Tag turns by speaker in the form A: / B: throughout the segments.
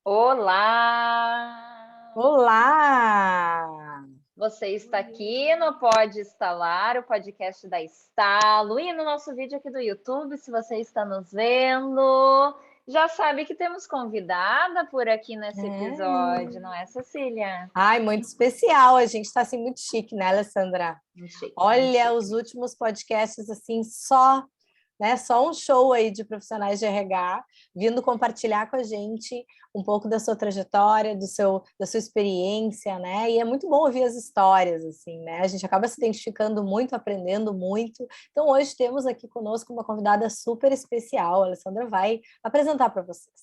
A: Olá!
B: Olá!
A: Você está aqui no Pode Estalar, o podcast da Estalo, e no nosso vídeo aqui do YouTube, se você está nos vendo, já sabe que temos convidada por aqui nesse episódio, não é, Cecília?
B: Ai, muito especial. A gente está assim muito chique, né, Alessandra?
A: Muito chique, muito
B: Olha,
A: chique.
B: os últimos podcasts assim, só um show aí de profissionais de RH vindo compartilhar com a gente um pouco da sua trajetória, da sua experiência, né? E é muito bom ouvir as histórias, assim, né? A gente acaba se identificando muito, aprendendo muito. Então, hoje temos aqui conosco uma convidada super especial. A Alessandra vai apresentar para vocês.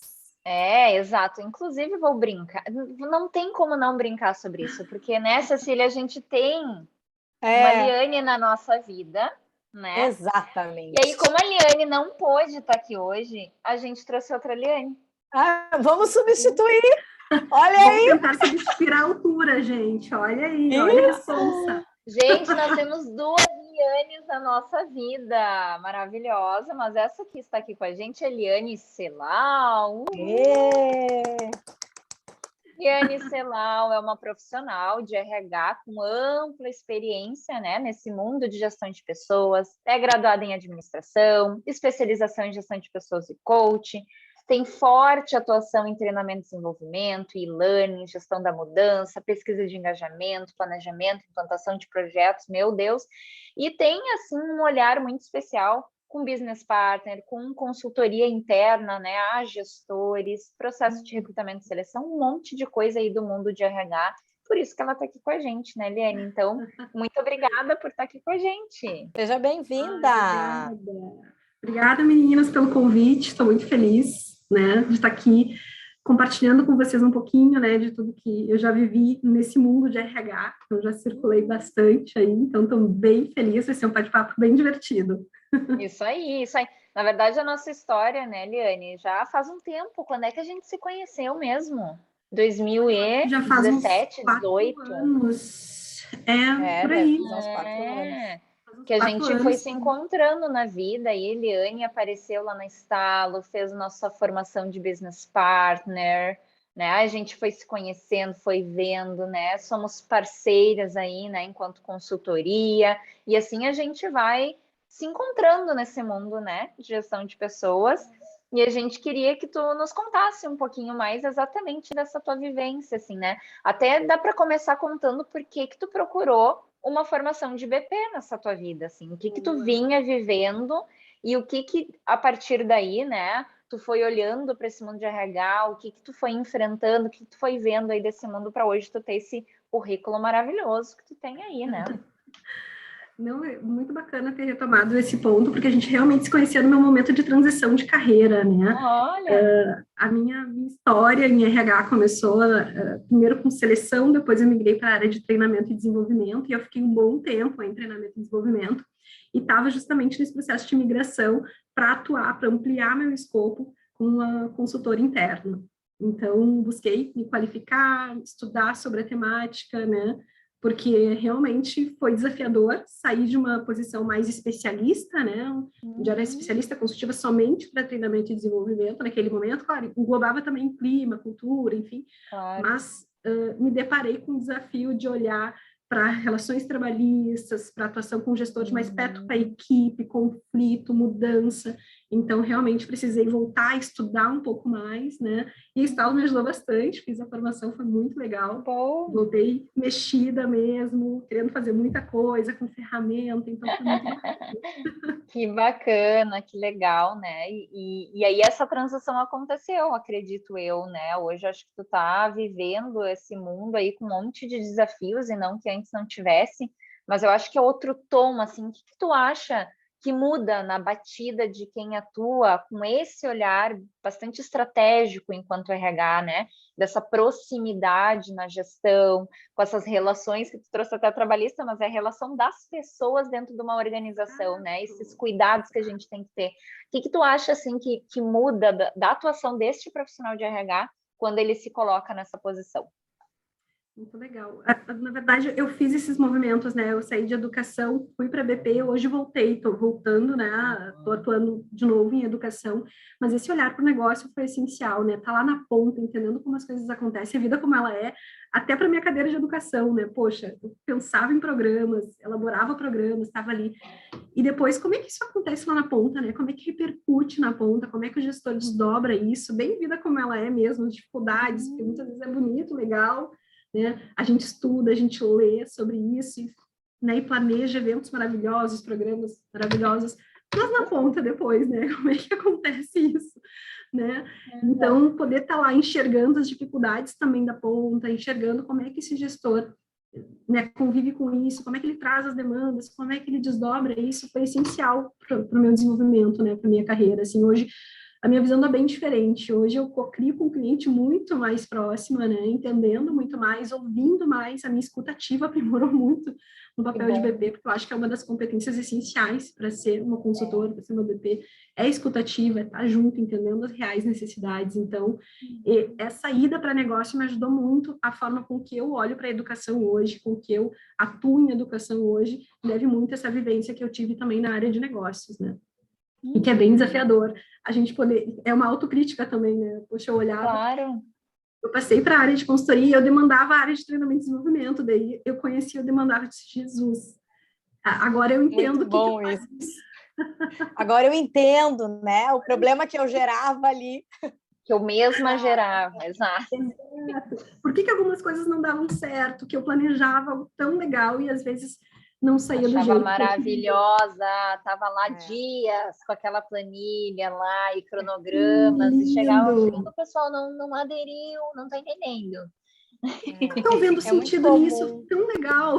A: Exato. Inclusive, vou brincar. Não tem como não brincar sobre isso, porque, né, Cecília, a gente tem uma
B: É,
A: Liane na nossa vida, né? E aí,
B: exatamente.
A: como a Liane não pôde estar aqui hoje, a gente trouxe outra Liane.
B: Ah, vamos substituir. Olha
C: Vamos
B: aí.
C: tentar substituir a altura, gente. Olha aí, olha a
B: Isso.
C: responsa.
A: Gente, nós temos duas Lianes na nossa vida, maravilhosa, mas essa que está aqui com a gente é Liane Celal.
B: É.
A: Liane Celal é uma profissional de RH com ampla experiência, né, nesse mundo de gestão de pessoas, é graduada em administração, especialização em gestão de pessoas e coaching, tem forte atuação em treinamento e desenvolvimento, e-learning, gestão da mudança, pesquisa de engajamento, planejamento, implantação de projetos, meu Deus, e tem, assim, um olhar muito especial com business partner, com consultoria interna, né, a gestores, processo de recrutamento e seleção, um monte de coisa aí do mundo de RH. Por isso que ela está aqui com a gente, né, Liane? Então, muito obrigada por estar aqui com a gente.
B: Seja bem-vinda.
C: Obrigada. Obrigada, meninas, pelo convite. Estou muito feliz, né, de estar aqui compartilhando com vocês um pouquinho, né, de tudo que eu já vivi nesse mundo de RH. Eu já circulei bastante aí, então estou bem feliz. Vai ser um bate-papo bem divertido.
A: Isso aí, isso aí. Na verdade, a nossa história, né, Liane, já faz um tempo. Quando é que a gente se conheceu mesmo?
C: Já faz uns
A: 2017,
C: 4
A: 18?
C: anos. Por
B: Deve
C: aí.
B: fazer uns 4 anos.
C: Faz uns
A: Que a
C: 4
A: gente foi
C: anos,
A: se
C: sim.
A: encontrando na vida, e Eliane apareceu lá na Estalo, fez nossa formação de business partner, né? A gente foi se conhecendo, foi vendo, né? Somos parceiras aí, né? Enquanto consultoria, e assim a gente vai se encontrando nesse mundo, né? De gestão de pessoas. E a gente queria que tu nos contasse um pouquinho mais exatamente dessa tua vivência, assim, né? Até dá para começar contando por que que tu procurou uma formação de BP nessa tua vida, assim, o que que tu vinha vivendo e o que que a partir daí, né, tu foi olhando para esse mundo de RH, o que que tu foi enfrentando, o que tu foi vendo aí desse mundo para hoje tu ter esse currículo maravilhoso que tu tem aí, né?
C: Não, é muito bacana ter retomado esse ponto, porque a gente realmente se conhecia no meu momento de transição de carreira, né?
A: Olha,
C: A minha história em RH começou primeiro com seleção, depois eu migrei para a área de treinamento e desenvolvimento, e eu fiquei um bom tempo em treinamento e desenvolvimento, e estava justamente nesse processo de migração para atuar, para ampliar meu escopo com uma consultora interna. Então, busquei me qualificar, estudar sobre a temática, né? Porque realmente foi desafiador sair de uma posição mais especialista, né? Já era especialista consultiva somente para treinamento e desenvolvimento naquele momento, claro, englobava também clima, cultura, enfim,
A: claro.
C: mas me deparei com o desafio de olhar para relações trabalhistas, para atuação com gestores mais perto para equipe, conflito, mudança. Então, realmente precisei voltar a estudar um pouco mais, né? E o Estalo me ajudou bastante, fiz a formação, foi muito legal.
A: Bom.
C: Voltei mexida mesmo, querendo fazer muita coisa com ferramenta, então foi muito bacana.
A: Que bacana, que legal, né? E aí essa transição aconteceu, acredito eu, né? Hoje acho que tu tá vivendo esse mundo aí com um monte de desafios e não que antes não tivesse, mas eu acho que é outro tom, assim, o que que tu acha que muda na batida de quem atua com esse olhar bastante estratégico enquanto RH, né? Dessa proximidade na gestão, com essas relações que tu trouxe até trabalhista, mas é a relação das pessoas dentro de uma organização, né? Esses cuidados que a gente tem que ter. O que que tu acha, assim, que muda da atuação deste profissional de RH quando ele se coloca nessa posição?
C: Muito legal. Na verdade, eu fiz esses movimentos, né? Eu saí de educação, fui para a BP, hoje voltei, estou voltando, né? Estou atuando de novo em educação, mas esse olhar para o negócio foi essencial, né? Tá lá na ponta, entendendo como as coisas acontecem, a vida como ela é, até para minha cadeira de educação, né? Poxa, eu pensava em programas, elaborava programas, estava ali. E depois, como é que isso acontece lá na ponta, né? Como é que repercute na ponta? Como é que o gestor desdobra isso? Bem vida como ela é mesmo, as dificuldades, porque muitas vezes é bonito, legal, né? A gente estuda, a gente lê sobre isso, né? E planeja eventos maravilhosos, programas maravilhosos, mas na ponta depois, né? Como é que acontece isso, né? Então, poder estar lá enxergando as dificuldades também da ponta, enxergando como é que esse gestor, né, convive com isso, como é que ele traz as demandas, como é que ele desdobra isso, foi essencial para o meu desenvolvimento, né, para a minha carreira. Assim, hoje a minha visão é bem diferente. Hoje eu cocrio com o cliente muito mais próxima, né, entendendo muito mais, ouvindo mais, a minha escuta ativa aprimorou muito no papel de BP, porque eu acho que é uma das competências essenciais para ser uma consultora, para ser uma BP, é escutativa, é estar junto, entendendo as reais necessidades. Então, essa ida para negócio me ajudou muito, a forma com que eu olho para a educação hoje, com que eu atuo em educação hoje, deve muito a essa vivência que eu tive também na área de negócios, né? E que é bem desafiador. A gente poder... É uma autocrítica também, né? Poxa, eu olhava...
A: Claro.
C: Eu passei para a área de consultoria, eu demandava a área de treinamento e desenvolvimento, daí eu conhecia, eu demandava de Jesus. Agora eu entendo
B: muito bom isso. Agora eu entendo, né? O problema que eu gerava ali.
A: Que eu mesma gerava, exato.
C: Por que algumas coisas não davam certo, que eu planejava algo tão legal e às vezes não saía do jeito.
A: Achava maravilhosa, estava lá dias com aquela planilha lá e cronogramas, e chegava ao fim, o pessoal não aderiu, não está entendendo.
C: Estão vendo sentido nisso, tão legal.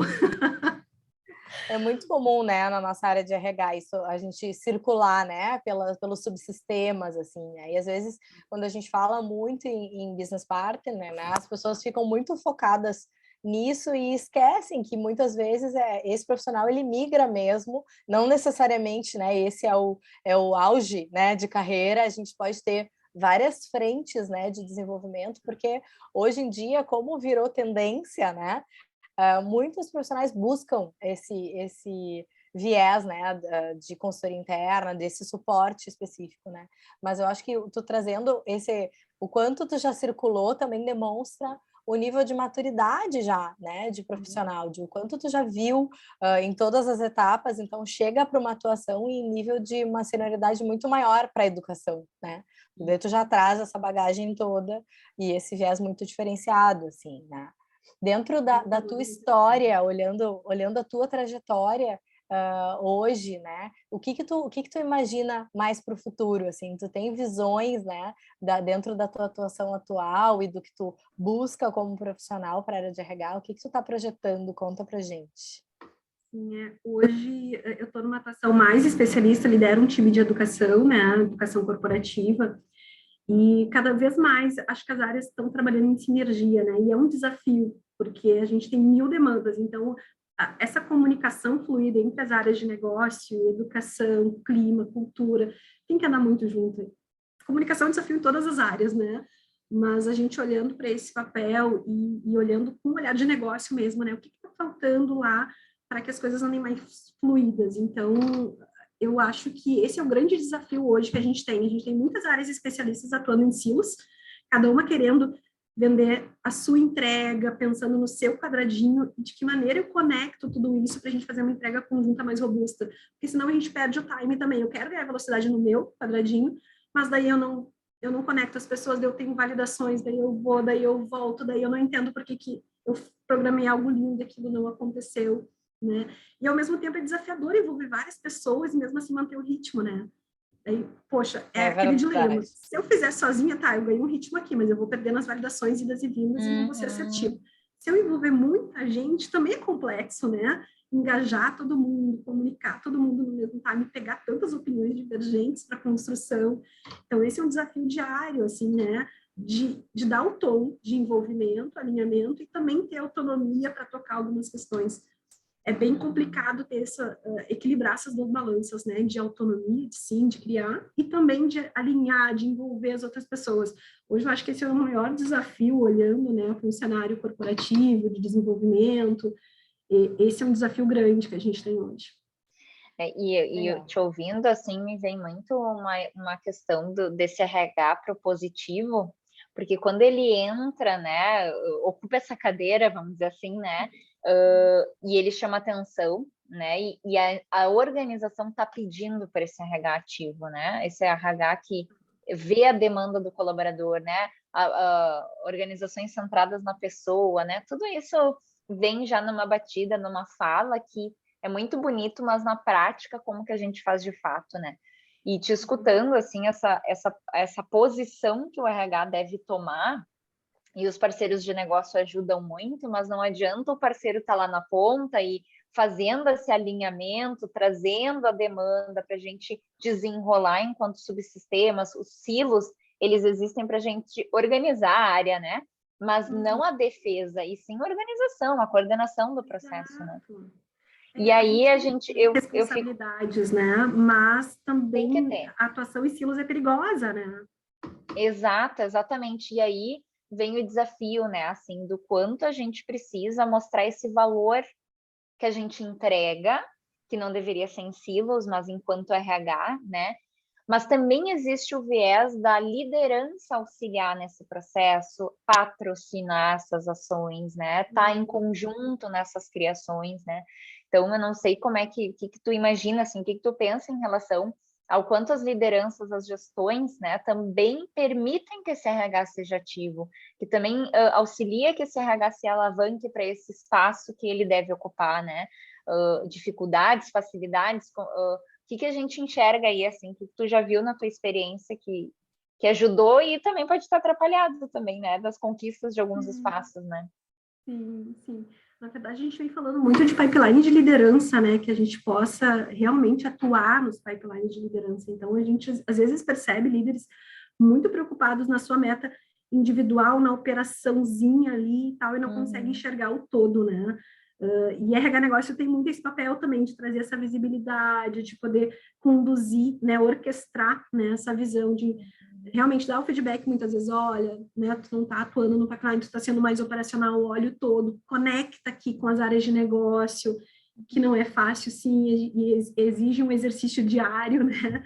B: É muito comum, né, na nossa área de RH, isso, a gente circular, né, pelos subsistemas, assim, né, e às vezes, quando a gente fala muito em business partner, né, as pessoas ficam muito focadas nisso e esquecem que muitas vezes esse profissional ele migra mesmo, não necessariamente, né, esse é o auge, né, de carreira, a gente pode ter várias frentes, né, de desenvolvimento, porque hoje em dia, como virou tendência, né, muitos profissionais buscam esse viés, né, de consultoria interna, desse suporte específico, né? Mas eu acho que tu trazendo o quanto tu já circulou também demonstra o nível de maturidade já, né, de profissional, de o quanto tu já viu em todas as etapas, então chega para uma atuação em nível de uma senioridade muito maior para a educação, né? Daí tu já traz essa bagagem toda e esse viés muito diferenciado, assim, né? Dentro da tua história, olhando a tua trajetória hoje, né? O que tu imagina mais para o futuro? Assim, tu tem visões, né? Dentro da tua atuação atual e do que tu busca como profissional para a área de RH, o que tu está projetando? Conta para gente.
C: Sim, hoje eu estou numa atuação mais especialista, lidero um time de educação, né? Educação corporativa. E cada vez mais, acho que as áreas estão trabalhando em sinergia, né? E é um desafio, porque a gente tem 1000 demandas. Então, essa comunicação fluida entre as áreas de negócio, educação, clima, cultura, tem que andar muito junto. Comunicação é um desafio em todas as áreas, né? Mas a gente olhando para esse papel e olhando com um olhar de negócio mesmo, né? O que está faltando lá para que as coisas andem mais fluidas? Então, eu acho que esse é o grande desafio hoje que a gente tem. A gente tem muitas áreas especialistas atuando em silos, cada uma querendo vender a sua entrega, pensando no seu quadradinho, e de que maneira eu conecto tudo isso para a gente fazer uma entrega conjunta mais robusta. Porque senão a gente perde o time também. Eu quero ganhar velocidade no meu quadradinho, mas daí eu não conecto as pessoas, daí eu tenho validações, daí eu vou, daí eu volto, daí eu não entendo por que eu programei algo lindo e aquilo não aconteceu. Né? E ao mesmo tempo é desafiador envolver várias pessoas e mesmo assim manter o ritmo, né? Aí, poxa, aquele dilema. Se eu fizer sozinha, tá, eu ganho um ritmo aqui, mas eu vou perdendo as validações, idas e vindas e não vou ser assertivo. Se eu envolver muita gente, também é complexo, né? Engajar todo mundo, comunicar todo mundo no mesmo time, pegar tantas opiniões divergentes para a construção. Então, esse é um desafio diário, assim, né? De dar o tom de envolvimento, alinhamento e também ter autonomia para tocar algumas questões. é bem complicado ter equilibrar essas duas balanças, né, de autonomia, de criar, e também de alinhar, de envolver as outras pessoas. Hoje eu acho que esse é o maior desafio, olhando, né, para um cenário corporativo, de desenvolvimento, esse é um desafio grande que a gente tem hoje.
A: E eu te ouvindo, assim, me vem muito uma questão desse RH propositivo, porque quando ele entra, né, ocupa essa cadeira, vamos dizer assim, né, e ele chama atenção, né, e a organização está pedindo para esse RH ativo, né, esse RH que vê a demanda do colaborador, né, organizações centradas na pessoa, né, tudo isso vem já numa batida, numa fala que é muito bonito, mas na prática, como que a gente faz de fato, né? E te escutando, assim, essa posição que o RH deve tomar, e os parceiros de negócio ajudam muito, mas não adianta o parceiro estar lá na ponta e fazendo esse alinhamento, trazendo a demanda para a gente desenrolar enquanto subsistemas, os silos, eles existem para a gente organizar a área, né? Mas não a defesa, e sim a organização, a coordenação do processo, né? E aí a gente eu fico
C: responsabilidades, né? Mas
A: tem que
C: também
A: ter.
C: a atuação em silos é perigosa, né?
A: Exato, exatamente. E aí vem o desafio, né? Assim, do quanto a gente precisa mostrar esse valor que a gente entrega, que não deveria ser em silos, mas enquanto RH, né? Mas também existe o viés da liderança auxiliar nesse processo, patrocinar essas ações, né? Tá em conjunto nessas criações, né? Então, eu não sei como é que tu imagina, assim, o que tu pensa em relação ao quanto as lideranças, as gestões, né, também permitem que esse RH seja ativo, que também auxilia que esse RH se alavanque para esse espaço que ele deve ocupar, né? Dificuldades, facilidades, o que a gente enxerga aí, assim, que tu já viu na tua experiência que ajudou e também pode estar atrapalhado também, né, das conquistas de alguns espaços, né?
C: Sim, sim. Na verdade, a gente vem falando muito de pipeline de liderança, né? Que a gente possa realmente atuar nos pipelines de liderança. Então, a gente, às vezes, percebe líderes muito preocupados na sua meta individual, na operaçãozinha ali e tal, e não consegue enxergar o todo, né? E RH Negócio tem muito esse papel também de trazer essa visibilidade, de poder conduzir, né? Orquestrar, né? Essa visão de realmente dar o feedback muitas vezes, olha, né, tu não está atuando no pipeline, tu está sendo mais operacional, olha o todo, conecta aqui com as áreas de negócio, que não é fácil, sim, e exige um exercício diário, né,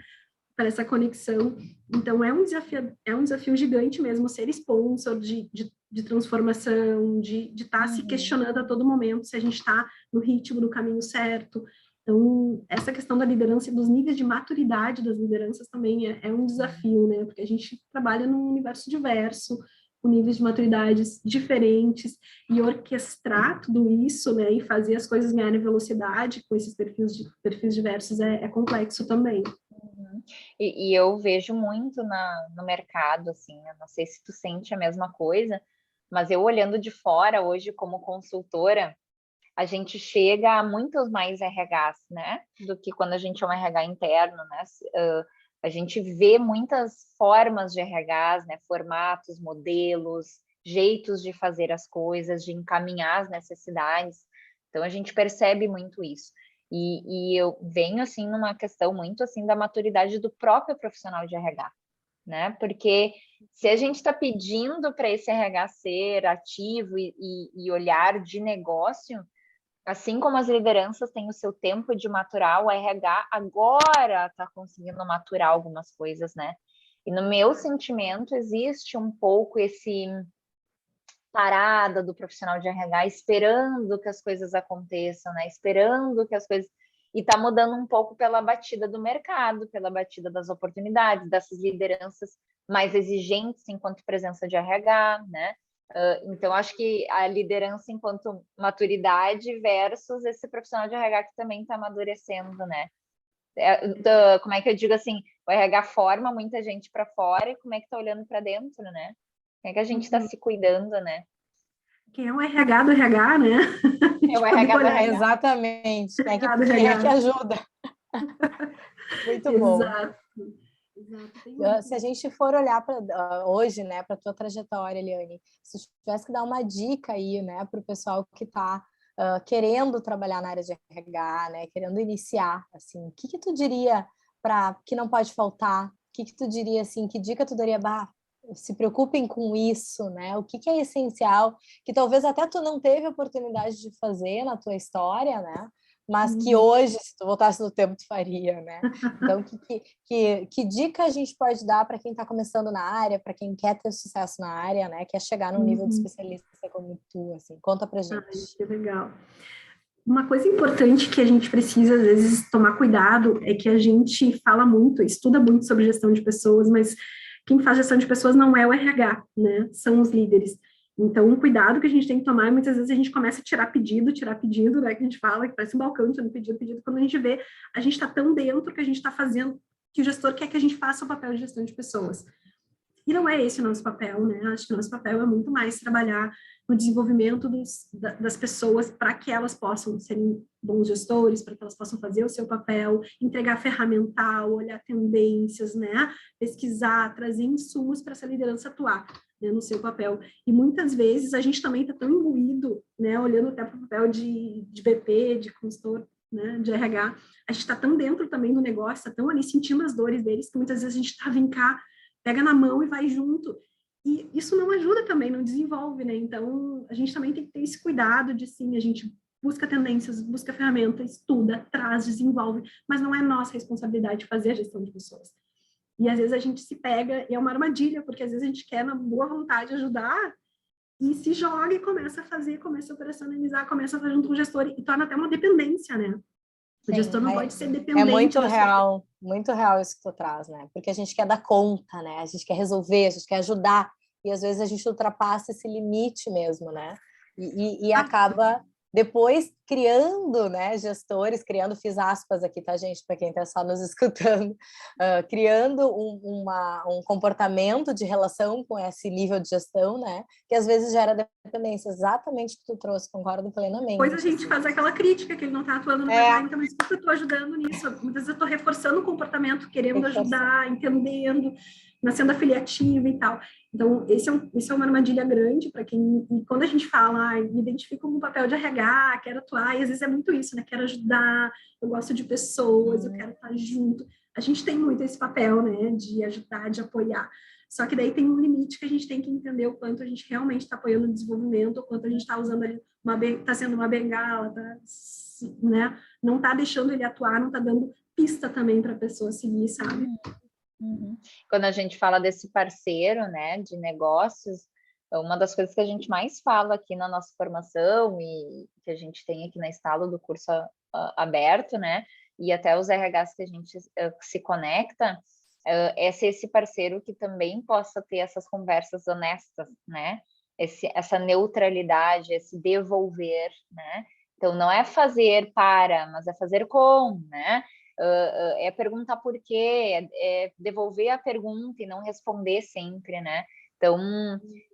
C: para essa conexão. Então, é um desafio gigante mesmo, ser sponsor de transformação, de estar se questionando a todo momento se a gente está no ritmo, no caminho certo. Então, essa questão da liderança e dos níveis de maturidade das lideranças também é um desafio, né? Porque a gente trabalha num universo diverso, com níveis de maturidades diferentes, e orquestrar tudo isso, né? E fazer as coisas ganharem velocidade com esses perfis diversos é complexo também.
A: E eu vejo muito no mercado, assim, eu não sei se tu sente a mesma coisa, mas eu olhando de fora hoje como consultora, a gente chega a muitos mais RHs, né, do que quando a gente é um RH interno, né, a gente vê muitas formas de RHs, né, formatos, modelos, jeitos de fazer as coisas, de encaminhar as necessidades, então a gente percebe muito isso. E eu venho, assim, numa questão muito, assim, da maturidade do próprio profissional de RH, né? Porque se a gente está pedindo para esse RH ser ativo e olhar de negócio, assim como as lideranças têm o seu tempo de maturar, o RH agora está conseguindo maturar algumas coisas, né? E no meu sentimento existe um pouco esse parada do profissional de RH, esperando que as coisas aconteçam, né? Esperando que as coisas... E está mudando um pouco pela batida do mercado, pela batida das oportunidades, dessas lideranças mais exigentes enquanto presença de RH, né? Então, acho que a liderança enquanto maturidade versus esse profissional de RH que também está amadurecendo, né? Como é que eu digo assim? O RH forma muita gente para fora e como é que está olhando para dentro, né? Como é que a gente está se cuidando, né?
C: Quem é o RH do RH, né?
A: É o RH do RH.
B: Exatamente. Quem é que ajuda? Muito bom.
C: Exato.
B: Se a gente for olhar para hoje, né, para a tua trajetória, Eliane, se tivesse que dar uma dica aí, né, para o pessoal que está querendo trabalhar na área de RH, né? Querendo iniciar, assim, o que tu diria para que não pode faltar? O que tu diria, assim, que dica tu daria? Se preocupem com isso, né? O que é essencial, que talvez até tu não teve oportunidade de fazer na tua história, né? Mas que hoje, se tu voltasse no tempo, tu faria, né? Então, que dica a gente pode dar para quem está começando na área, para quem quer ter sucesso na área, né? Quer chegar num nível de especialista como tu, assim. Conta pra gente.
C: Ai, que legal. Uma coisa importante que a gente precisa, às vezes, tomar cuidado é que a gente fala muito, estuda muito sobre gestão de pessoas, mas quem faz gestão de pessoas não é o RH, né? São os líderes. Então, um cuidado que a gente tem que tomar, muitas vezes a gente começa a tirar pedido, né? Que a gente fala, que parece um balcão, tirando pedido. Quando a gente vê, a gente está tão dentro que a gente está fazendo, que o gestor quer que a gente faça o papel de gestão de pessoas. E não é esse o nosso papel, né? Acho que o nosso papel é muito mais trabalhar no desenvolvimento das pessoas para que elas possam serem bons gestores, para que elas possam fazer o seu papel, entregar ferramental, olhar tendências, né? Pesquisar, trazer insumos para essa liderança atuar, né, no seu papel. E muitas vezes a gente também está tão imbuído, né? Olhando até para o papel de BP, de consultor, né, de RH, a gente está tão dentro também do negócio, está tão ali sentindo as dores deles, que muitas vezes a gente está, vem cá, pega na mão e vai junto. E isso não ajuda também, não desenvolve, né? Então, a gente também tem que ter esse cuidado de, sim, a gente busca tendências, busca ferramentas, estuda, traz, desenvolve, mas não é nossa responsabilidade fazer a gestão de pessoas. E às vezes a gente se pega, e é uma armadilha, porque às vezes a gente quer, na boa vontade, ajudar, e se joga e começa a fazer, começa a operacionalizar, começa a fazer junto com o gestor, e torna até uma dependência, né? O
B: Sim,
C: gestor não pode ser dependente.
B: É muito real isso que tu traz, né? Porque a gente quer dar conta, né? A gente quer resolver, a gente quer ajudar, e às vezes a gente ultrapassa esse limite mesmo, né? E acaba depois criando, né, gestores, fiz aspas aqui, tá, gente, para quem está só nos escutando, criando um comportamento de relação com esse nível de gestão, né, que às vezes gera dependência, exatamente o que tu trouxe, concordo plenamente.
C: Depois a gente faz aquela crítica que ele não está atuando no mercado, então, mas por que eu estou ajudando nisso? Muitas vezes eu estou reforçando o comportamento, querendo ajudar, entendendo, sendo afiliativa e tal. Então, esse é uma armadilha grande para quem... E quando a gente fala, me identifico como um papel de RH, quero atuar, e às vezes é muito isso, né? Quero ajudar, eu gosto de pessoas, eu quero estar junto. A gente tem muito esse papel, né? De ajudar, de apoiar. Só que daí tem um limite que a gente tem que entender o quanto a gente realmente está apoiando o desenvolvimento, o quanto a gente está usando ali, está sendo uma bengala, tá, né? Não está deixando ele atuar, não está dando pista também para a pessoa seguir, sabe?
A: Quando a gente fala desse parceiro, né, de negócios, uma das coisas que a gente mais fala aqui na nossa formação e que a gente tem aqui na Estalo do curso aberto, né, e até os RHs que a gente se conecta, é ser esse parceiro que também possa ter essas conversas honestas, né, essa neutralidade, esse devolver, né, então não é fazer para, mas é fazer com, né, é perguntar por quê, é devolver a pergunta e não responder sempre, né? Então,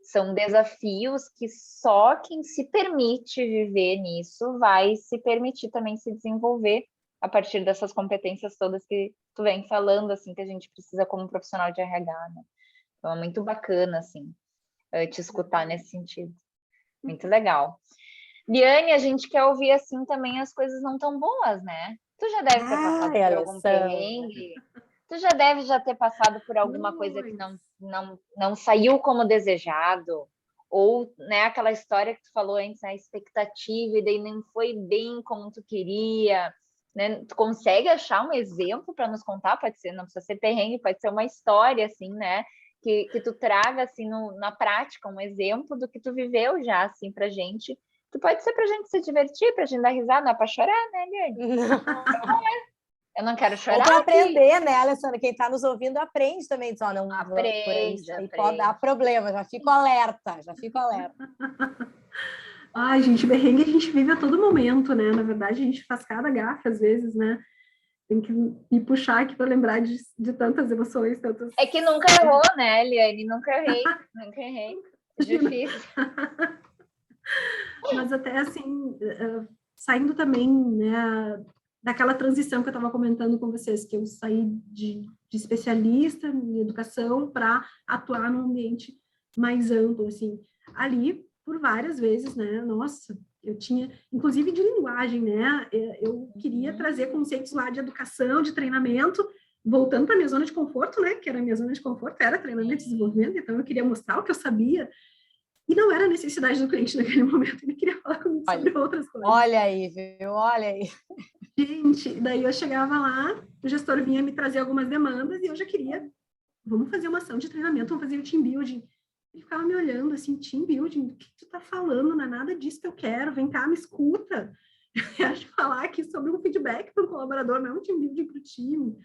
A: são desafios que só quem se permite viver nisso vai se permitir também se desenvolver a partir dessas competências todas que tu vem falando, assim, que a gente precisa como profissional de RH, né? Então, é muito bacana, assim, te escutar nesse sentido. Muito legal. Liane, a gente quer ouvir, assim, também as coisas não tão boas, né? Tu já deve ter passado por algum perrengue. Tu já deve ter passado por alguma coisa que não saiu como desejado. Ou, né, aquela história que tu falou antes, a expectativa, e daí não foi bem como tu queria. Né? Tu consegue achar um exemplo para nos contar? Pode ser, não precisa ser perrengue, pode ser uma história, assim, né? Que tu traga, assim, na prática, um exemplo do que tu viveu já, assim, pra gente. Que pode ser pra gente se divertir, pra gente dar risada, não é pra chorar, né, Liane? Eu não quero chorar.
B: Ou para aprender, né, Alessandra? Quem está nos ouvindo aprende também. Diz, não
A: aprende,
B: por aí, isso aí pode dar problema. Já fico alerta.
C: Ai, gente, perrengue a gente vive a todo momento, né? Na verdade, a gente faz cada gafe às vezes, né? Tem que me puxar aqui para lembrar de tantas emoções, tantas...
A: É que nunca errou, né, Liane? Nunca errei. É difícil.
C: Mas até assim, saindo também, né, daquela transição que eu estava comentando com vocês, que eu saí de especialista em educação para atuar num ambiente mais amplo, assim. Ali, por várias vezes, né, nossa, Eu tinha, inclusive de linguagem, né? Eu queria trazer conceitos lá de educação, de treinamento, voltando para a minha zona de conforto, né? Que era a minha zona de conforto, era treinamento e desenvolvimento, então eu queria mostrar o que eu sabia. E não era a necessidade do cliente naquele momento, ele queria falar comigo sobre outras coisas.
B: Olha aí, viu? Olha aí.
C: Gente, daí eu chegava lá, o gestor vinha me trazer algumas demandas e eu já queria, vamos fazer uma ação de treinamento, vamos fazer o team building. Ele ficava me olhando assim, team building, o que tu tá falando? Não é nada disso que eu quero, vem cá, me escuta. Eu quero falar aqui sobre um feedback para um colaborador, não um team building para o time,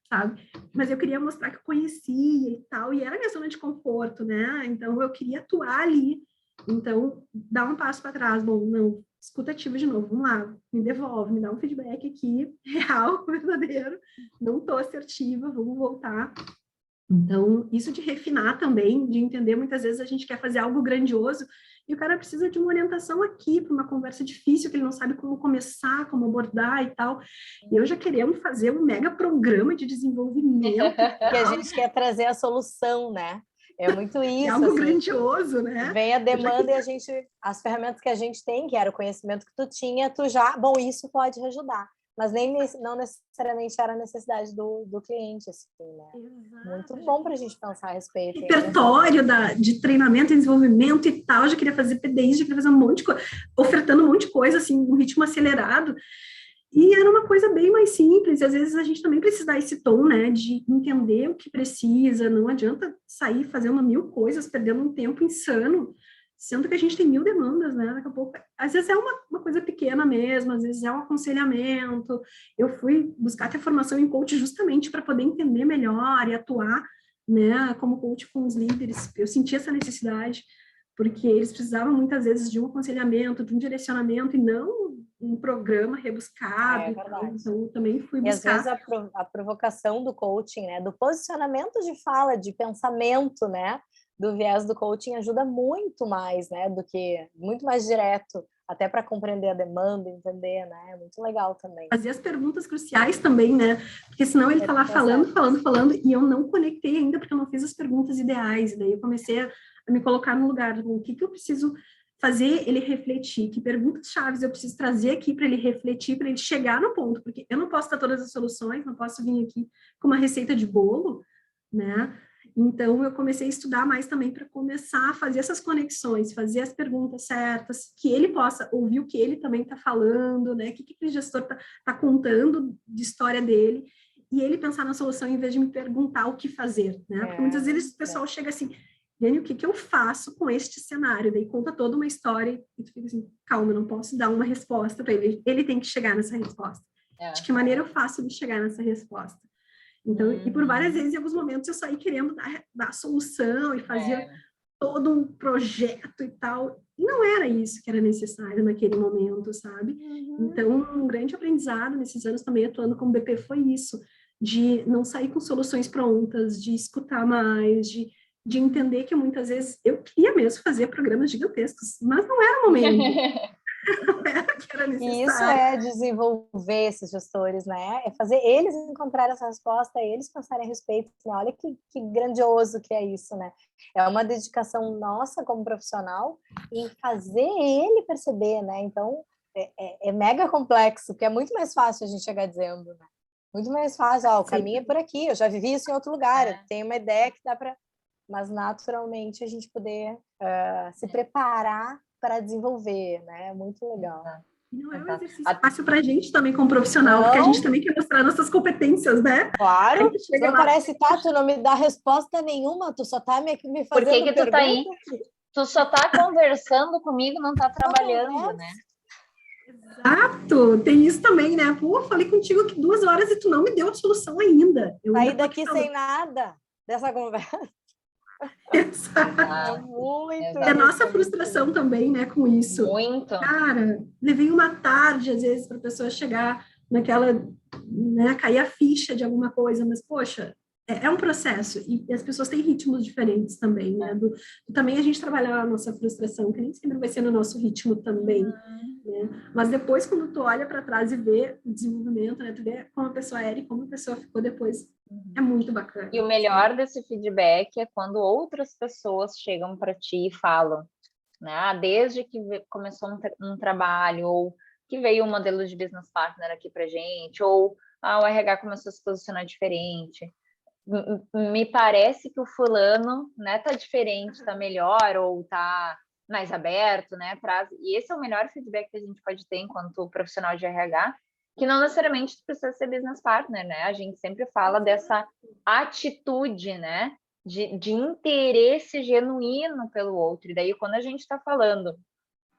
C: sabe? Mas eu queria mostrar que eu conhecia e tal, e era a minha zona de conforto, né? Então eu queria atuar ali. Então, dá um passo para trás, bom, não, escuta ativa de novo, vamos lá, me devolve, me dá um feedback aqui, real, verdadeiro, não estou assertiva, vamos voltar. Então, isso de refinar também, de entender, muitas vezes a gente quer fazer algo grandioso e o cara precisa de uma orientação aqui para uma conversa difícil, que ele não sabe como começar, como abordar e tal. E eu já querendo fazer um mega programa de desenvolvimento.
B: Que a gente quer trazer a solução, né? É muito isso.
C: É algo
B: assim,
C: grandioso, né?
B: Vem a demanda e as ferramentas que a gente tem, que era o conhecimento que tu tinha, tu já, bom, isso pode ajudar. Mas não necessariamente era a necessidade do cliente, assim, né?
C: Exato.
B: Muito bom para a gente pensar a respeito.
C: Repertório de treinamento e desenvolvimento e tal, já queria fazer PDI, já queria fazer um monte de coisa, ofertando um monte de coisa, assim, um ritmo acelerado. E era uma coisa bem mais simples, às vezes a gente também precisa dar esse tom, né, de entender o que precisa, não adianta sair fazendo 1000 coisas, perdendo um tempo insano, sendo que a gente tem 1000 demandas, né, daqui a pouco, às vezes é uma coisa pequena mesmo, às vezes é um aconselhamento. Eu fui buscar até formação em coach justamente para poder entender melhor e atuar, né, como coach com os líderes. Eu senti essa necessidade, porque eles precisavam muitas vezes de um aconselhamento, de um direcionamento, e não um programa rebuscado. Então, eu também fui buscar.
B: E às vezes a provocação do coaching, né, do posicionamento de fala, de pensamento, né, do viés do coaching ajuda muito mais, né, do que muito mais direto, até para compreender a demanda, entender, né, é muito legal também.
C: Fazer as perguntas cruciais também, né, porque senão ele tá lá falando, e eu não conectei ainda, porque eu não fiz as perguntas ideais, e daí eu comecei a me colocar no lugar, o que eu preciso fazer ele refletir, que perguntas chaves eu preciso trazer aqui para ele refletir, para ele chegar no ponto, porque eu não posso dar todas as soluções, não posso vir aqui com uma receita de bolo, né? Então, eu comecei a estudar mais também para começar a fazer essas conexões, fazer as perguntas certas, que ele possa ouvir o que ele também está falando, né? O que o gestor está contando de história dele, e ele pensar na solução em vez de me perguntar o que fazer, né? Porque muitas vezes o pessoal chega assim, Jenny, o que eu faço com este cenário? Daí conta toda uma história e tu fica assim, calma, eu não posso dar uma resposta para ele. Ele tem que chegar nessa resposta. De que maneira eu faço ele chegar nessa resposta? Então, e por várias vezes, em alguns momentos, eu saí querendo dar solução e fazia todo um projeto e tal. E não era isso que era necessário naquele momento, sabe? Então, um grande aprendizado nesses anos também atuando como BP foi isso, de não sair com soluções prontas, de escutar mais, de entender que muitas vezes eu queria mesmo fazer programas gigantescos, mas não era o momento. Não era o que era necessário.
B: E isso é desenvolver esses gestores, né? É fazer eles encontrarem essa resposta, eles pensarem a respeito. Né? Olha que grandioso que é isso, né? É uma dedicação nossa como profissional em fazer ele perceber, né? Então, é mega complexo, porque é muito mais fácil a gente chegar dizendo, né? Muito mais fácil, o caminho é por aqui, eu já vivi isso em outro lugar, eu tenho uma ideia que dá para... Mas, naturalmente, a gente poder se preparar para desenvolver, né? Muito legal.
C: E não é um exercício fácil para a gente também, como profissional, porque a gente também quer mostrar nossas competências, né?
B: Claro, não parece, tu não me dá resposta nenhuma, tu só tá me fazendo
A: Por que
B: pergunta.
A: Tu tá aí? Tu só tá conversando comigo, não tá trabalhando, né?
C: Exato, tem isso também, né? Pô, falei contigo aqui 2 horas e tu não me deu a solução ainda. Eu
B: saí daqui sem nada dessa conversa.
C: Exato.
B: Muito.
C: É a nossa frustração também, né, com isso.
A: Muito.
C: Cara, levei uma tarde, às vezes, para a pessoa chegar naquela, né, cair a ficha de alguma coisa, mas, poxa, é um processo, e as pessoas têm ritmos diferentes também, né, também a gente trabalhar a nossa frustração, que nem sempre vai ser no nosso ritmo também, né, mas depois, quando tu olha para trás e vê o desenvolvimento, né, tu vê como a pessoa era e como a pessoa ficou depois, é muito bacana.
A: E o melhor desse feedback é quando outras pessoas chegam para ti e falam, né? Desde que começou um trabalho, ou que veio um modelo de business partner aqui para gente, ou o RH começou a se posicionar diferente. Me parece que o fulano, né, tá diferente, tá melhor, ou tá mais aberto, né? E esse é o melhor feedback que a gente pode ter enquanto profissional de RH, que não necessariamente precisa ser business partner, né? A gente sempre fala dessa atitude, né? De interesse genuíno pelo outro. E daí, quando a gente está falando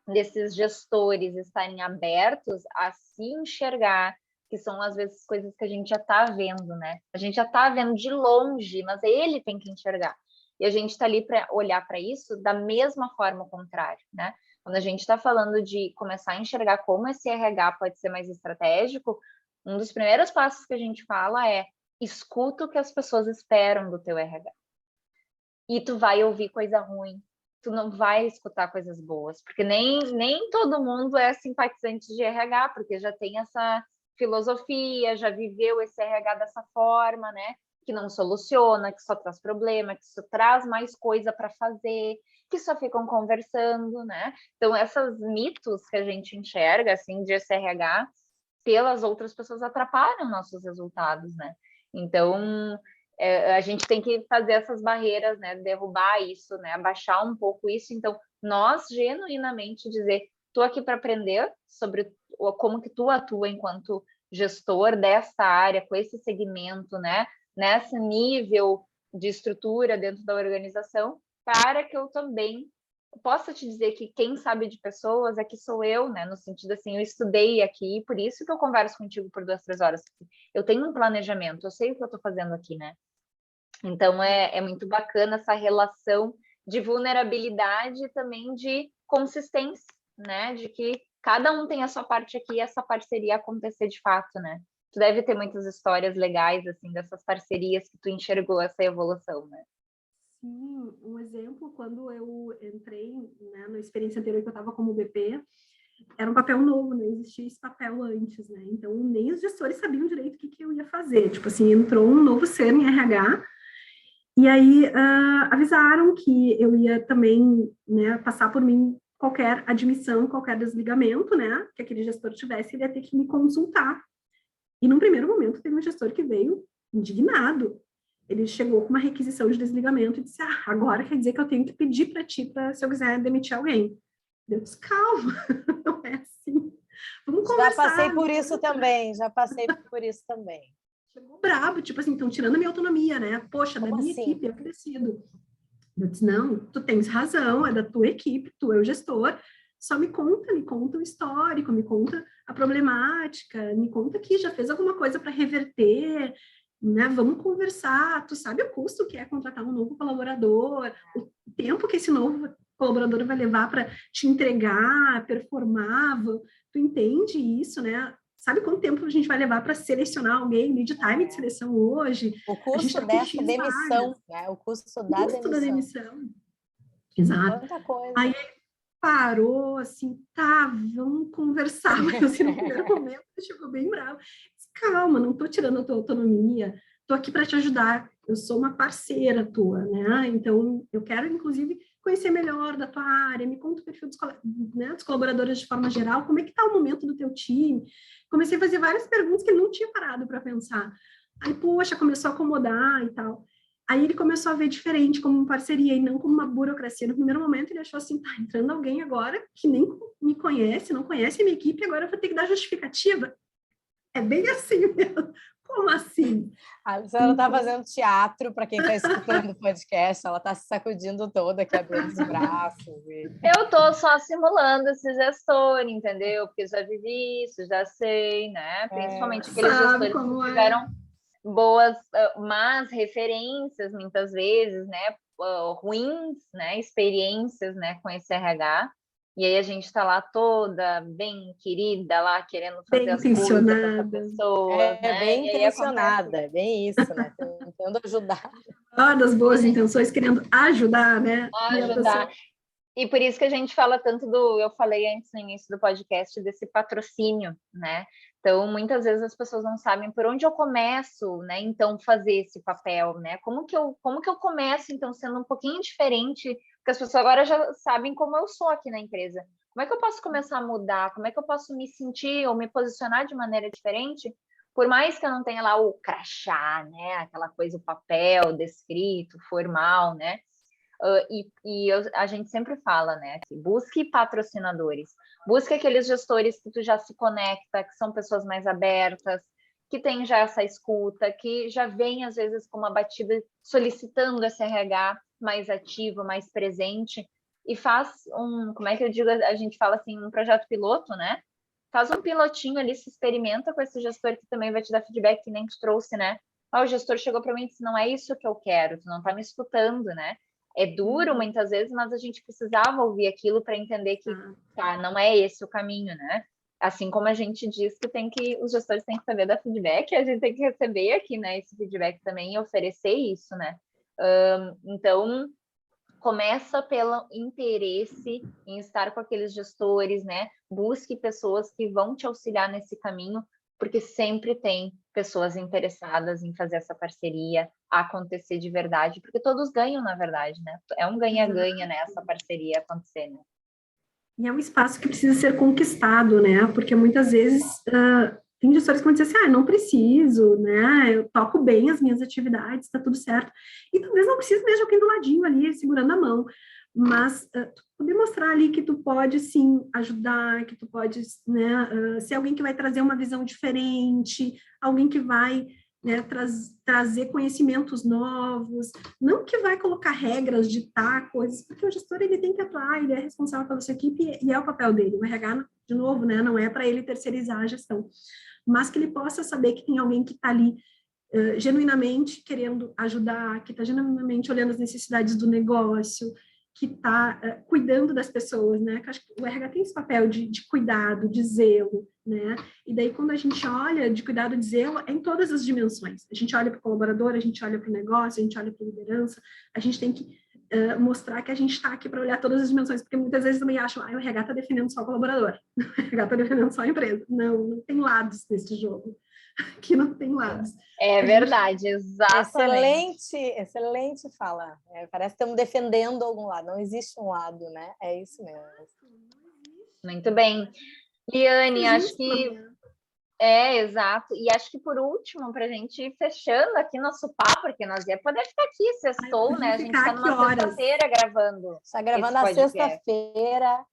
A: desses gestores estarem abertos a se enxergar, que são às vezes coisas que a gente já está vendo, né? A gente já está vendo de longe, mas ele tem que enxergar. E a gente está ali para olhar para isso da mesma forma ao contrário, né? Quando a gente está falando de começar a enxergar como esse RH pode ser mais estratégico, um dos primeiros passos que a gente fala é escuta o que as pessoas esperam do teu RH. E tu vai ouvir coisa ruim, tu não vai escutar coisas boas, porque nem todo mundo é simpatizante de RH, porque já tem essa filosofia, já viveu esse RH dessa forma, né? Que não soluciona, que só traz problema, que só traz mais coisa para fazer, que só ficam conversando, né? Então, esses mitos que a gente enxerga, assim, de SRH, pelas outras pessoas atrapalham nossos resultados, né? Então, a gente tem que fazer essas barreiras, né? Derrubar isso, né? Abaixar um pouco isso. Então, nós genuinamente dizer, estou aqui para aprender sobre como que tu atua enquanto gestor dessa área, com esse segmento, né? Nesse nível de estrutura dentro da organização, para que eu também possa te dizer que quem sabe de pessoas aqui sou eu, né? No sentido assim, eu estudei aqui, por isso que eu converso contigo por 2, 3 horas. Eu tenho um planejamento, eu sei o que eu estou fazendo aqui, né? Então, é muito bacana essa relação de vulnerabilidade e também de consistência, né? De que cada um tem a sua parte aqui e essa parceria acontecer de fato, né? Tu deve ter muitas histórias legais, assim, dessas parcerias que tu enxergou essa evolução, né?
C: Sim, um exemplo, quando eu entrei, né, na experiência anterior que eu estava como BP, era um papel novo, não existia esse papel antes, né? Então, nem os gestores sabiam direito o que eu ia fazer. Tipo assim, entrou um novo ser em RH, e aí avisaram que eu ia também, né, passar por mim qualquer admissão, qualquer desligamento, né, que aquele gestor tivesse, ele ia ter que me consultar. E num primeiro momento teve um gestor que veio indignado. Ele chegou com uma requisição de desligamento e disse, agora quer dizer que eu tenho que pedir para ti, se eu quiser demitir alguém. Eu disse, calma, não é assim. Vamos conversar.
B: Já passei por isso também,
C: Chegou brabo, tipo assim, estão tirando a minha autonomia, né? Poxa, da minha equipe, eu que decido. Eu disse, não, tu tens razão, é da tua equipe, tu é o gestor, só me conta o histórico, me conta a problemática, me conta que já fez alguma coisa para reverter, né? Vamos conversar, tu sabe o custo que é contratar um novo colaborador, o tempo que esse novo colaborador vai levar para te entregar, performar, tu entende isso, né? Sabe quanto tempo a gente vai levar para selecionar alguém, lead time de seleção hoje?
B: O custo dessa demissão, né? O custo da demissão.
C: Exato.
B: Quanta coisa.
C: Aí parou, assim, tá, vamos conversar. Assim, no primeiro momento, ele chegou bem bravo. Disse, calma, não tô tirando a tua autonomia, tô aqui para te ajudar, eu sou uma parceira tua, né? Então, eu quero, inclusive, conhecer melhor da tua área, me conta o perfil dos colaboradores de forma geral, como é que tá o momento do teu time? Comecei a fazer várias perguntas que ele não tinha parado para pensar. Aí, poxa, começou a acomodar e tal. Aí ele começou a ver diferente, como uma parceria e não como uma burocracia. No primeiro momento ele achou assim, tá entrando alguém agora que nem me conhece, não conhece a minha equipe, agora eu vou ter que dar justificativa. É bem assim mesmo. Como assim?
B: A Luciana está fazendo teatro, para quem está escutando o podcast, ela está se sacudindo toda aqui, abrindo os braços.
A: Eu estou só simulando esse gestor, entendeu? Porque já vivi isso, já sei, né? Principalmente aqueles gestores que tiveram boas, más referências, muitas vezes, né? Ruins, né? Experiências, né? Com esse RH. E aí a gente está lá toda bem querida, lá querendo fazer as coisas para essa pessoa. Né?
B: Bem intencionada, é bem isso, né? Tentando ajudar.
C: Das boas intenções, querendo ajudar, né?
A: Ajudar. E por isso que a gente fala tanto eu falei antes no início do podcast, desse patrocínio, né? Então, muitas vezes as pessoas não sabem por onde eu começo, né? Então, fazer esse papel, né? Como que eu começo, então, sendo um pouquinho diferente? Porque as pessoas agora já sabem como eu sou aqui na empresa. Como é que eu posso começar a mudar? Como é que eu posso me sentir ou me posicionar de maneira diferente? Por mais que eu não tenha lá o crachá, né? Aquela coisa, o papel descrito, formal, né? A gente sempre fala, né? Que busque patrocinadores, busque aqueles gestores que tu já se conecta, que são pessoas mais abertas, que têm já essa escuta, que já vem às vezes com uma batida solicitando esse RH mais ativo, mais presente, e faz como é que eu digo, a gente fala assim, um projeto piloto, né? Faz um pilotinho ali, se experimenta com esse gestor que também vai te dar feedback, que nem tu trouxe, né? O gestor chegou para mim e disse, não é isso que eu quero, tu não tá me escutando, né? É duro muitas vezes, mas a gente precisava ouvir aquilo para entender que não é esse o caminho, né? Assim como a gente diz que os gestores têm que saber dar feedback, a gente tem que receber aqui, né, esse feedback também e oferecer isso, né? Então, começa pelo interesse em estar com aqueles gestores, né? Busque pessoas que vão te auxiliar nesse caminho, porque sempre tem pessoas interessadas em fazer essa parceria acontecer de verdade, porque todos ganham, na verdade, né? É um ganha-ganha, né, essa parceria acontecer, né?
C: E é um espaço que precisa ser conquistado, né? Porque muitas vezes tem gestores que vão dizer assim, não preciso, né? Eu toco bem as minhas atividades, tá tudo certo. E talvez não precise mesmo de alguém do ladinho ali, segurando a mão. Mas tu poder mostrar ali que tu pode, sim, ajudar, que tu pode, né? Ser alguém que vai trazer uma visão diferente, alguém que vai, né, trazer conhecimentos novos, não que vai colocar regras, ditar coisas, porque o gestor ele tem que atuar, ele é responsável pela sua equipe e é o papel dele. O RH, de novo, né, não é para ele terceirizar a gestão, mas que ele possa saber que tem alguém que está ali genuinamente querendo ajudar, que está genuinamente olhando as necessidades do negócio, que está cuidando das pessoas, né? Que acho que o RH tem esse papel de cuidado, de zelo, né? E daí, quando a gente olha de cuidado, de zelo, é em todas as dimensões. A gente olha para o colaborador, a gente olha para o negócio, a gente olha para a liderança, a gente tem que mostrar que a gente está aqui para olhar todas as dimensões, porque muitas vezes também acham, o RH está defendendo só o colaborador, o RH está defendendo só a empresa. Não tem lados nesse jogo. Aqui não tem lados.
A: É verdade, exatamente.
B: Excelente fala. Parece que estamos defendendo algum lado, não existe um lado, né? É isso mesmo.
A: Muito bem. Liane, acho que exato. E acho que por último, para a gente ir fechando aqui nosso papo, porque nós ia poder ficar aqui, sextou, né? A gente está numa sexta-feira gravando.
B: Está gravando na sexta-feira.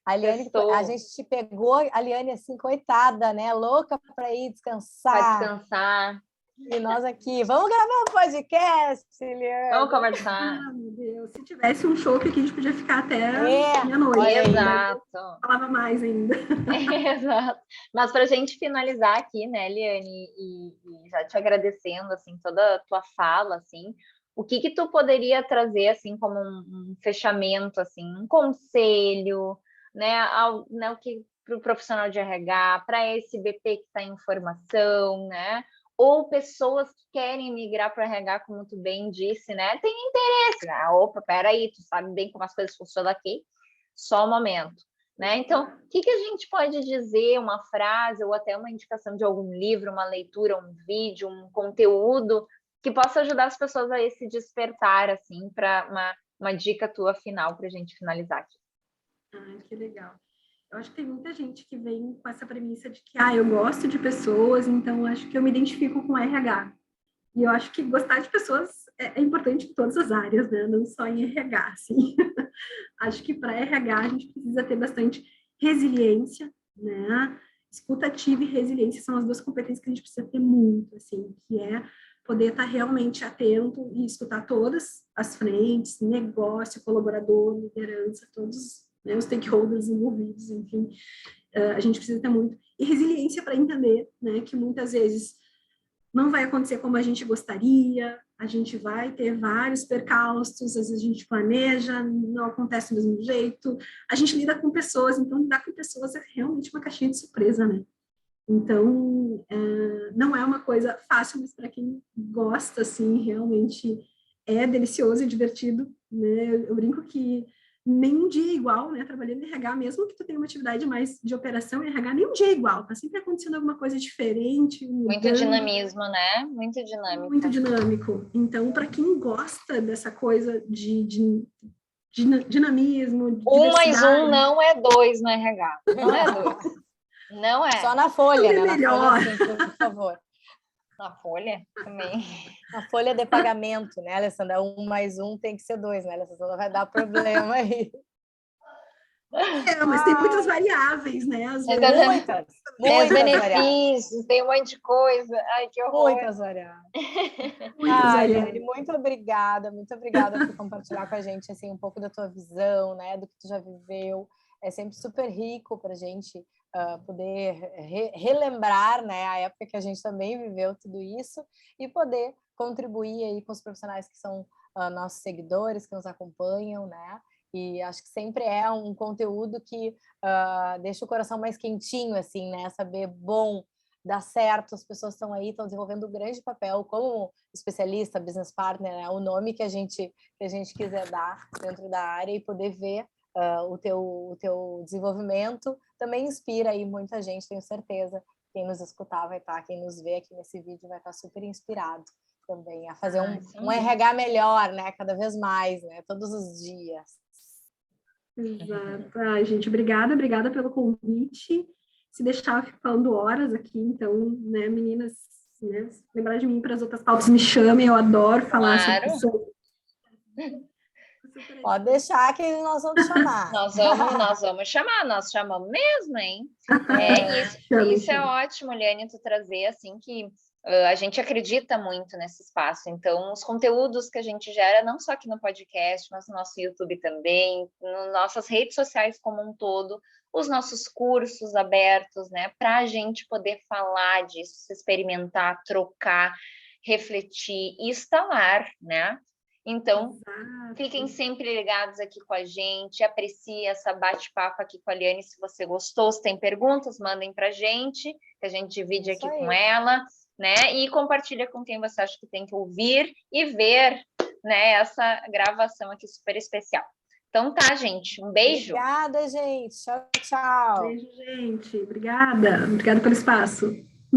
B: A Liane, a gente te pegou, a Liane, assim, coitada, né? Louca para ir descansar.
A: Para descansar.
B: E nós aqui, vamos gravar um podcast, Liane.
A: Vamos conversar.
C: Meu Deus, se tivesse um show que a gente podia ficar até meia-noite.
A: Exato.
C: Falava mais ainda.
A: Exato. Mas para a gente finalizar aqui, né, Liane, e já te agradecendo, assim, toda a tua fala, assim, o que tu poderia trazer, assim, como um fechamento, assim, um conselho, né, o que para o profissional de RH, para esse BP que está em formação, né, ou pessoas que querem migrar para o RH, como tu bem disse, né, tem interesse, né? Opa, peraí, tu sabe bem como as coisas funcionam aqui, só um momento, né, então, o que a gente pode dizer, uma frase, ou até uma indicação de algum livro, uma leitura, um vídeo, um conteúdo, que possa ajudar as pessoas a esse despertar, assim, para uma dica tua final, para a gente finalizar aqui.
C: Que legal. Eu acho que tem muita gente que vem com essa premissa de que, eu gosto de pessoas, então acho que eu me identifico com RH. E eu acho que gostar de pessoas é importante em todas as áreas, né? Não só em RH, assim. Acho que para RH a gente precisa ter bastante resiliência, né? Escuta ativa e resiliência são as duas competências que a gente precisa ter muito, assim, que é poder estar realmente atento e escutar todas as frentes, negócio, colaborador, liderança, todos, né, os stakeholders envolvidos, enfim, a gente precisa ter muito. E resiliência para entender, né, que muitas vezes não vai acontecer como a gente gostaria, a gente vai ter vários percalços, às vezes a gente planeja, não acontece do mesmo jeito, a gente lida com pessoas, então lidar com pessoas é realmente uma caixinha de surpresa, né? Então, não é uma coisa fácil, mas para quem gosta, assim, realmente é delicioso e divertido, né? Eu brinco que nenhum dia é igual, né? Trabalhando em RH, mesmo que tu tenha uma atividade mais de operação em RH, nenhum dia é igual, tá sempre acontecendo alguma coisa diferente,
A: Muito dinamismo, né? Muito dinâmico.
C: Muito dinâmico. Então, para quem gosta dessa coisa de dinamismo, de
A: 1 mais 1 não é 2 no RH. Não é 2. Não é.
B: Só na folha, né?
C: Melhor.
B: Na folha, sim, por favor.
A: Na folha também.
B: Na folha de pagamento, né, Alessandra? 1 mais 1 tem que ser 2, né, Alessandra? Vai dar problema aí.
C: Mas tem muitas variáveis, né? Às vezes.
B: Muitas
A: tem os benefícios,
B: variáveis.
A: Tem um monte de coisa. Ai, que horror.
B: Muitas variáveis. Liane, muito obrigada por compartilhar com a gente assim, um pouco da tua visão, né, do que tu já viveu. É sempre super rico para a gente poder relembrar, né, a época que a gente também viveu tudo isso e poder contribuir aí com os profissionais que são nossos seguidores, que nos acompanham, né? E acho que sempre é um conteúdo que deixa o coração mais quentinho, assim, né? Saber, bom, dá certo, as pessoas estão aí, estão desenvolvendo um grande papel como especialista, business partner, né? O nome que a gente quiser dar dentro da área e poder ver o teu desenvolvimento também inspira aí muita gente, tenho certeza. Quem nos escutar vai estar, quem nos vê aqui nesse vídeo vai estar super inspirado também a fazer um RH melhor, né? Cada vez mais, né? Todos os dias.
C: Exato. Ai, gente, obrigada pelo convite. Se deixar, eu fico falando horas aqui, então, né, meninas, né, se lembrar de mim para as outras pautas, me chamem, eu adoro falar sobre isso.
B: Pode deixar que nós vamos chamar.
A: Nós vamos chamar, nós chamamos mesmo, hein? Isso é ótimo, Liane, tu trazer, assim, que a gente acredita muito nesse espaço, então os conteúdos que a gente gera, não só aqui no podcast, mas no nosso YouTube também, nas nossas redes sociais como um todo, os nossos cursos abertos, né, para a gente poder falar disso, se experimentar, trocar, refletir e instalar, né? Então, fiquem sempre ligados aqui com a gente, aprecie essa bate-papo aqui com a Liane, se você gostou, se tem perguntas, mandem para a gente, que a gente divide aqui com ela, né? E compartilha com quem você acha que tem que ouvir e ver, né, essa gravação aqui super especial. Então tá, gente, um beijo.
B: Obrigada, gente. Tchau, tchau.
C: Beijo, gente. Obrigada pelo espaço.